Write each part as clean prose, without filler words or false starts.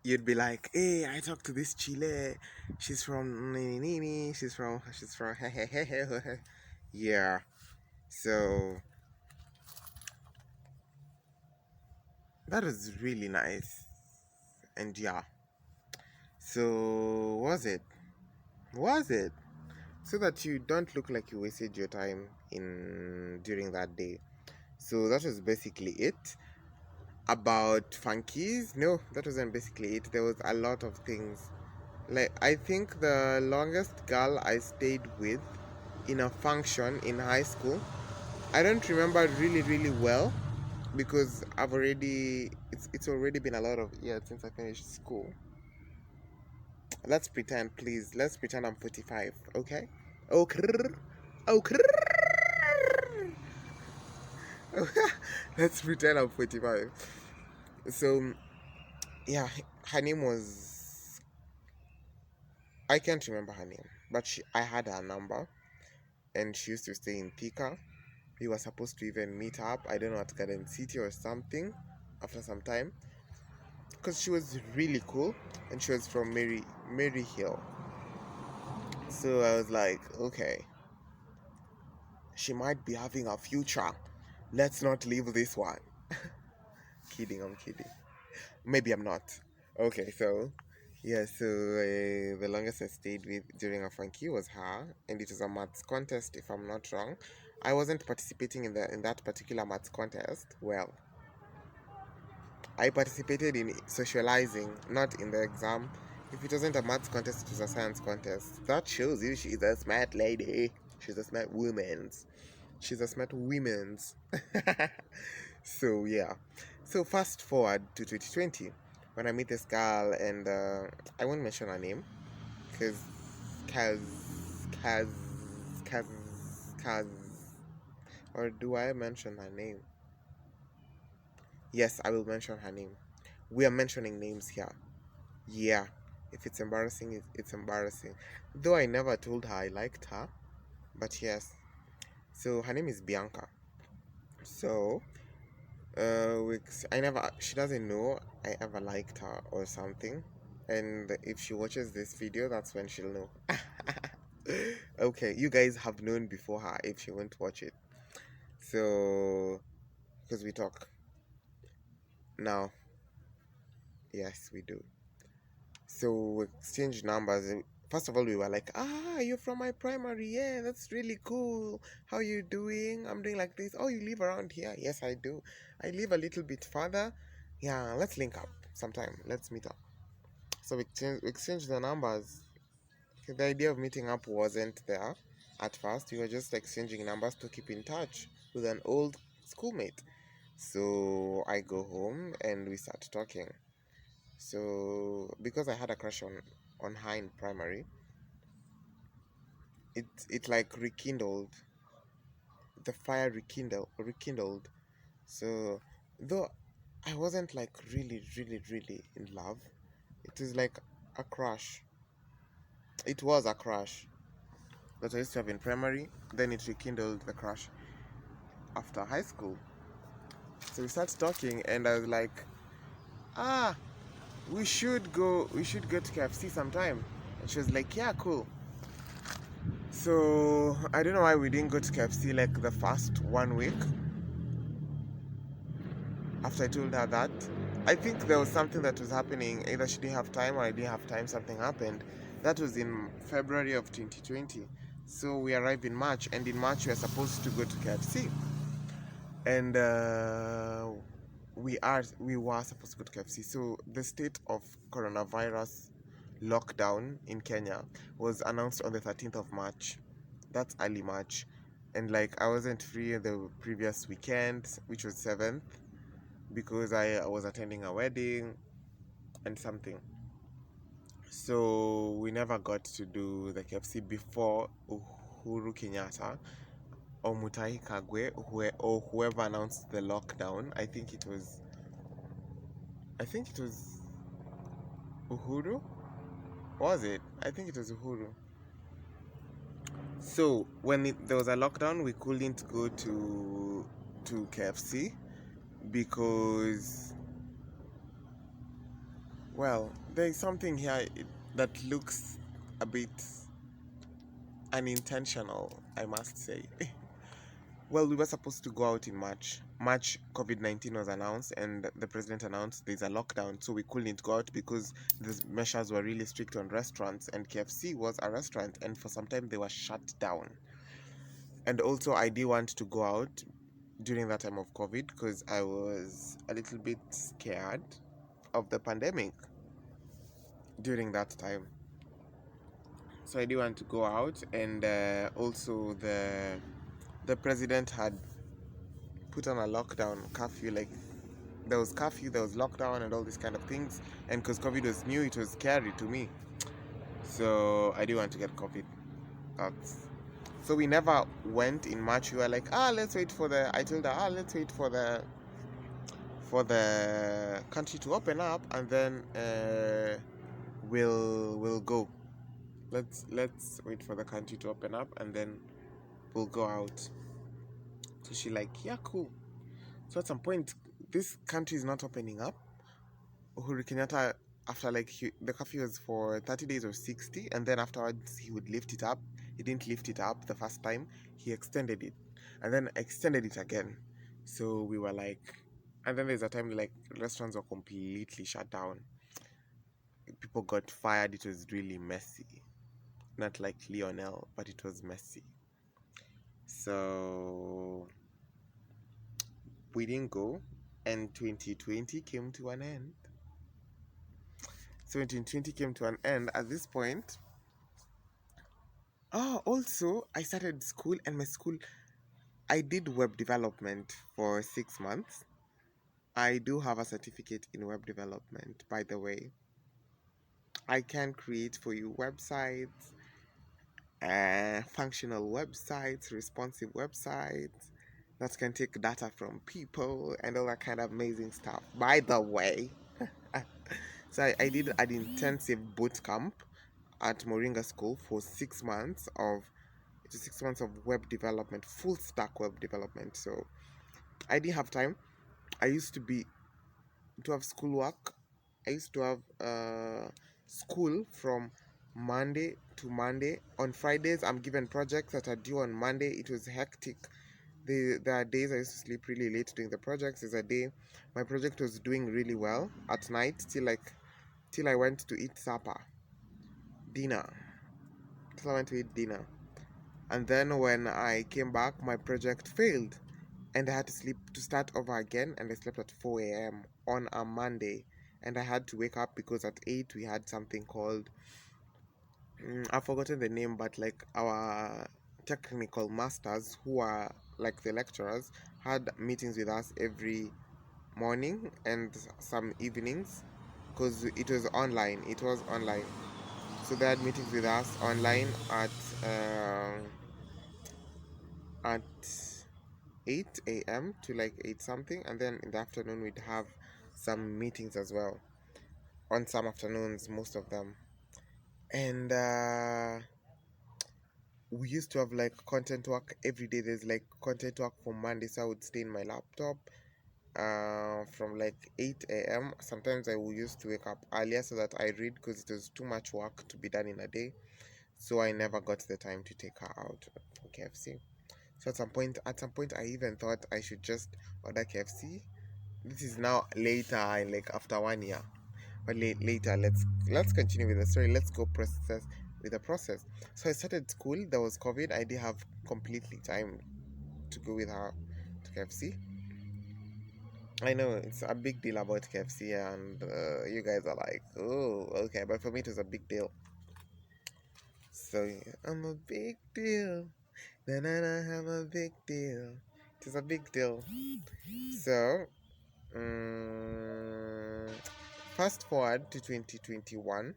you'd be like, hey, I talked to this Chile. She's from Nini. She's from yeah. So that was really nice. And yeah. So was it? Was it? So that you don't look like you wasted your time in during that day. So that was basically it. About funkies, no, that wasn't basically it. There was a lot of things. Like, I think the longest girl I stayed with in a function in high school, I don't remember really well, because it's already been a lot of years since I finished school. Let's pretend, please. Let's pretend I'm 45, okay? Okay. Okay. Let's pretend I'm 45. So, yeah, her name was, I can't remember her name, but I had her number, and she used to stay in Thika. We were supposed to even meet up, I don't know, at Garden City or something after some time, because she was really cool, and she was from Mary Hill. So I was like, okay, she might be having a future. Let's not leave this one. Kidding, I'm kidding. Maybe I'm not. Okay, so yeah, so the longest I stayed with during a funky was her, and it was a maths contest, if I'm not wrong. I wasn't participating in that particular maths contest. Well, I participated in socializing, not in the exam. If it wasn't a maths contest, it was a science contest. That shows you she's a smart lady. She's a smart woman's. She's a smart women's. So yeah. So fast forward to 2020, when I meet this girl, and I won't mention her name, cause, cause, cause, cause, cause, or do I mention her name? Yes, I will mention her name. We are mentioning names here. Yeah. If it's embarrassing, it's embarrassing. Though I never told her I liked her, but yes. So her name is Bianca. So I never, she doesn't know I ever liked her or something, and if she watches this video, that's when she'll know. Okay, you guys have known before her if she won't watch it. So, because we talk now. Yes, we do. So we exchanged numbers, and first of all we were like, ah, you're from my primary, yeah, that's really cool. How you doing? I'm doing like this. Oh, you live around here? Yes, I do. I live a little bit further. Yeah, let's link up sometime. Let's meet up. So we exchanged the numbers. The idea of meeting up wasn't there at first. We were just exchanging numbers to keep in touch with an old schoolmate. So I go home and we start talking. So because I had a crush on her in primary, it like rekindled, the fire rekindled. So though I wasn't like really in love, it is like a crush. It was a crush that I used to have in primary. Then it rekindled the crush after high school. So we started talking, and I was like, ah, we should go to KFC sometime. And she was like, yeah, cool. So I don't know why we didn't go to KFC like the first 1 week after I told her that. I think there was something that was happening. Either she didn't have time or I didn't have time. Something happened. That was in February of 2020. So we arrived in March, and in March we are supposed to go to KFC. And we were supposed to go to KFC. So the state of coronavirus lockdown in Kenya was announced on the 13th of March. That's early March. And like I wasn't free the previous weekend, which was 7th, because I was attending a wedding and something. So we never got to do the KFC before Uhuru Kenyatta or Mutahi Kagwe, or whoever announced the lockdown. I think it was Uhuru. Was it? I think it was Uhuru. So when there was a lockdown, we couldn't go to KFC because Well, there is something here that looks a bit unintentional, I must say. Well, we were supposed to go out in March. March, COVID 19 was announced, and the president announced there's a lockdown, so we couldn't go out because the measures were really strict on restaurants, and KFC was a restaurant, and for some time they were shut down. And also, I did want to go out during that time of COVID because I was a little bit scared of the pandemic during that time. So I did want to go out, and also the president had put on a lockdown curfew. Like there was curfew, there was lockdown, and all these kind of things. And because COVID was new, it was scary to me. So I did want to get COVID. That's so we never went in March. We were like, let's wait for the. I told her, let's wait for the country to open up, and then we'll go. Let's wait for the country to open up, and then we'll go out. So she like, yeah, cool. So at some point, this country is not opening up. Uhuru Kenyatta, after like the curfew was for 30 days or 60, and then afterwards he would lift it up. He didn't lift it up the first time. He extended it, and then extended it again. So we were like, and then there's a time like restaurants were completely shut down. People got fired. It was really messy. Not like Lionel, but it was messy. So we didn't go, and 2020 came to an end. So 2020 came to an end. At this point, also I started school, and my school, I did web development for 6 months. I do have a certificate in web development, by the way. I can create for you websites, functional websites, responsive websites that can take data from people and all that kind of amazing stuff. By the way, so I did an intensive boot camp at Moringa School for 6 months of 6 months of web development, full stack web development. So I didn't have time. I used to have schoolwork. I used to have school from Monday to Monday. On Fridays, I'm given projects that are due on Monday. It was hectic. There are days I used to sleep really late doing the projects. There's a day my project was doing really well at night till I went to eat dinner. Till I went to eat dinner. And then when I came back, my project failed, and I had to start over again. And I slept at 4 a.m. on a Monday, and I had to wake up because at 8 we had something called I've forgotten the name, but like our technical masters, who are like the lecturers, had meetings with us every morning and some evenings because it was online. It was online, so they had meetings with us online at 8 a.m. to like 8 something, and then in the afternoon we'd have some meetings as well on some afternoons, most of them. And we used to have like content work every day. There's like content work for Monday, so I would stay in my laptop from like 8 a.m. Sometimes I would used to wake up earlier so that I read because it was too much work to be done in a day. So I never got the time to take her out for KFC. So at some point, I even thought I should just order KFC. This is now later, like after 1 year. But later, let's continue with the story. Let's go process with the process. So I started school. There was COVID. I did have completely time to go with her to KFC. I know it's a big deal about KFC, and you guys are like, oh, okay. But for me, it was a big deal. So I'm a big deal. Na na na, I'm a big deal. It was a big deal. So, um, fast forward to 2021.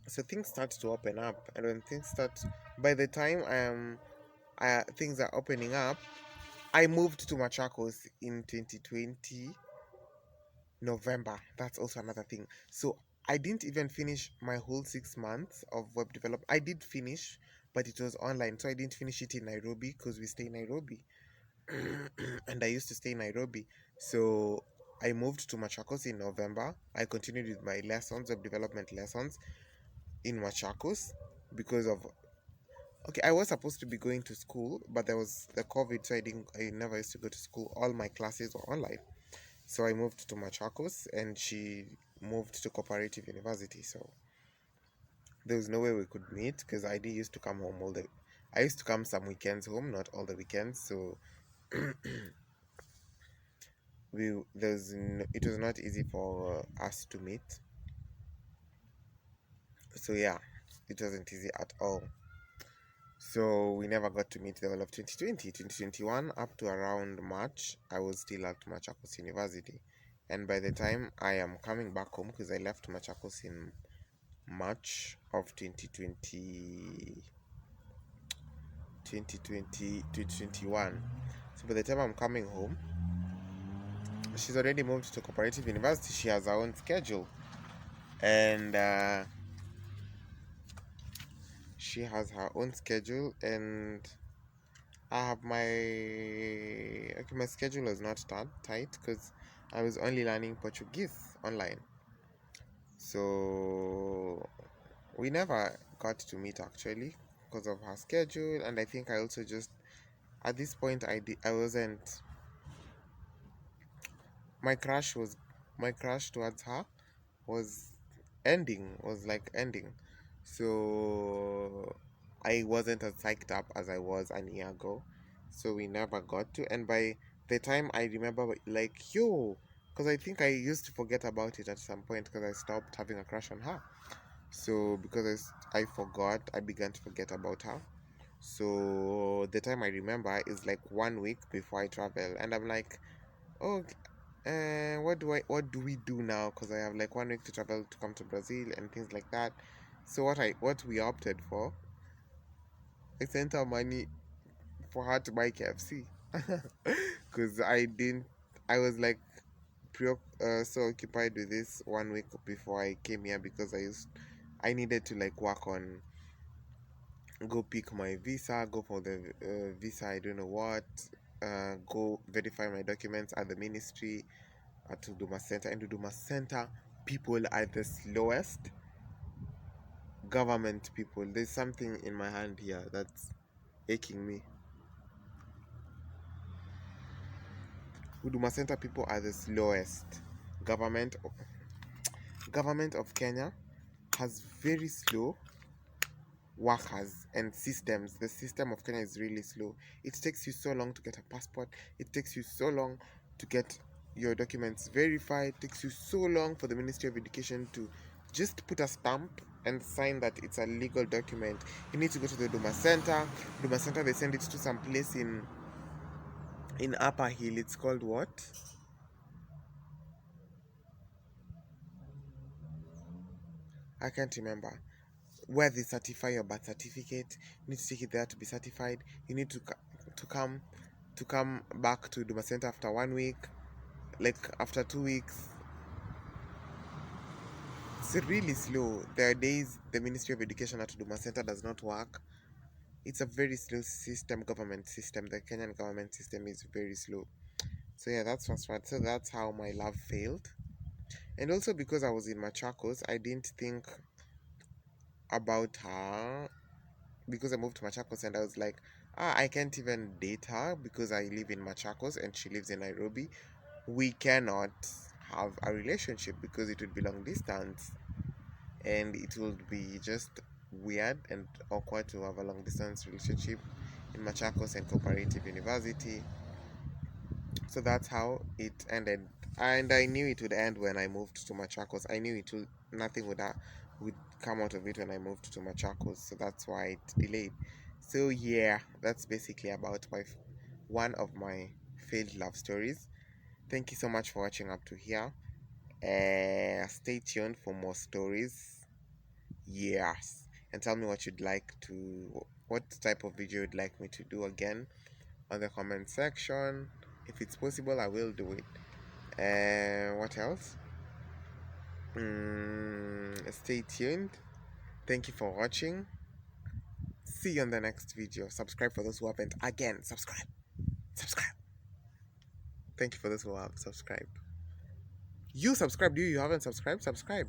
So things start to open up, and when things start, by the time things are opening up, I moved to Machakos in 2020 November. That's also another thing. So I didn't even finish my whole 6 months of web development. I did finish, but it was online, so I didn't finish it in Nairobi because we stay in Nairobi, and I used to stay in Nairobi. So I moved to Machakos in November. I continued with my lessons, web development lessons in Machakos because of, okay, I was supposed to be going to school, but there was the COVID, so I never used to go to school. All my classes were online. So I moved to Machakos and she moved to Cooperative University. So there was no way we could meet because I did used to come home all the I used to come some weekends home, not all the weekends. So it was not easy for us to meet. So yeah, it wasn't easy at all. So we never got to meet the whole of 2020. 2021 up to around March, I was still at Machakos University. And by the time I am coming back home, because I left Machakos in March of 2021. So by the time I'm coming home, she's already moved to Cooperative University. She has her own schedule. And she has her own schedule, and I have my schedule was not that tight because I was only learning Portuguese online. So we never got to meet actually because of her schedule, and I think I also just at this point I wasn't my crush was my crush towards her was ending. So I wasn't as psyched up as I was an year ago. So we never got to. And by the time I remember, like, yo, because I think I used to forget about it at some point because I stopped having a crush on her. So because I forgot, I began to forget about her. So the time I remember is like 1 week before I travel. And I'm like, oh, what do we do now? Because I have like 1 week to travel to come to Brazil and things like that. So what we opted for, I sent her money for her to buy KFC, because I was like so occupied with this 1 week before I came here because I needed to like work on go pick my visa, go for the visa, I don't know what, go verify my documents at the ministry at Huduma Center. And Huduma Center people are the slowest government people. There's something in my hand here that's aching me. Huduma Center people are the slowest. Government government of Kenya has very slow workers and systems. The system of Kenya is really slow. It takes you so long to get a passport. It takes you so long to get your documents verified. It takes you so long for the Ministry of Education to just put a stamp and sign that it's a legal document. You need to go to the Duma Center. Duma Center, they send it to some place in Upper Hill. It's called what? I can't remember. Where they certify your birth certificate. You need to take it there to be certified. You need to come to come back to Duma Center after 1 week, like after 2 weeks. It's really slow. There are days the Ministry of Education at Duma Center does not work. It's a very slow system, government system. The Kenyan government system is very slow. So yeah, that's first part. So that's how my love failed. And also because I was in Machakos, I didn't think about her because I moved to Machakos and I was like, I can't even date her because I live in Machakos and she lives in Nairobi. We cannot have a relationship because it would be long distance and it would be just weird and awkward to have a long distance relationship in Machakos and Cooperative University. So that's how it ended. And I knew it would end when I moved to Machakos. I knew nothing would come out of it when I moved to Machakos. So that's why it delayed. So yeah, that's basically about one of my failed love stories. Thank you so much for watching up to here. Stay tuned for more stories. Yes. And tell me what type of video you'd like me to do again on the comment section. If it's possible, I will do it. What else? Stay tuned. Thank you for watching. See you on the next video. Subscribe for those who haven't. Again, subscribe. Subscribe. Thank you for those who have subscribed. You subscribed. You haven't subscribed. Subscribe.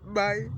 Bye.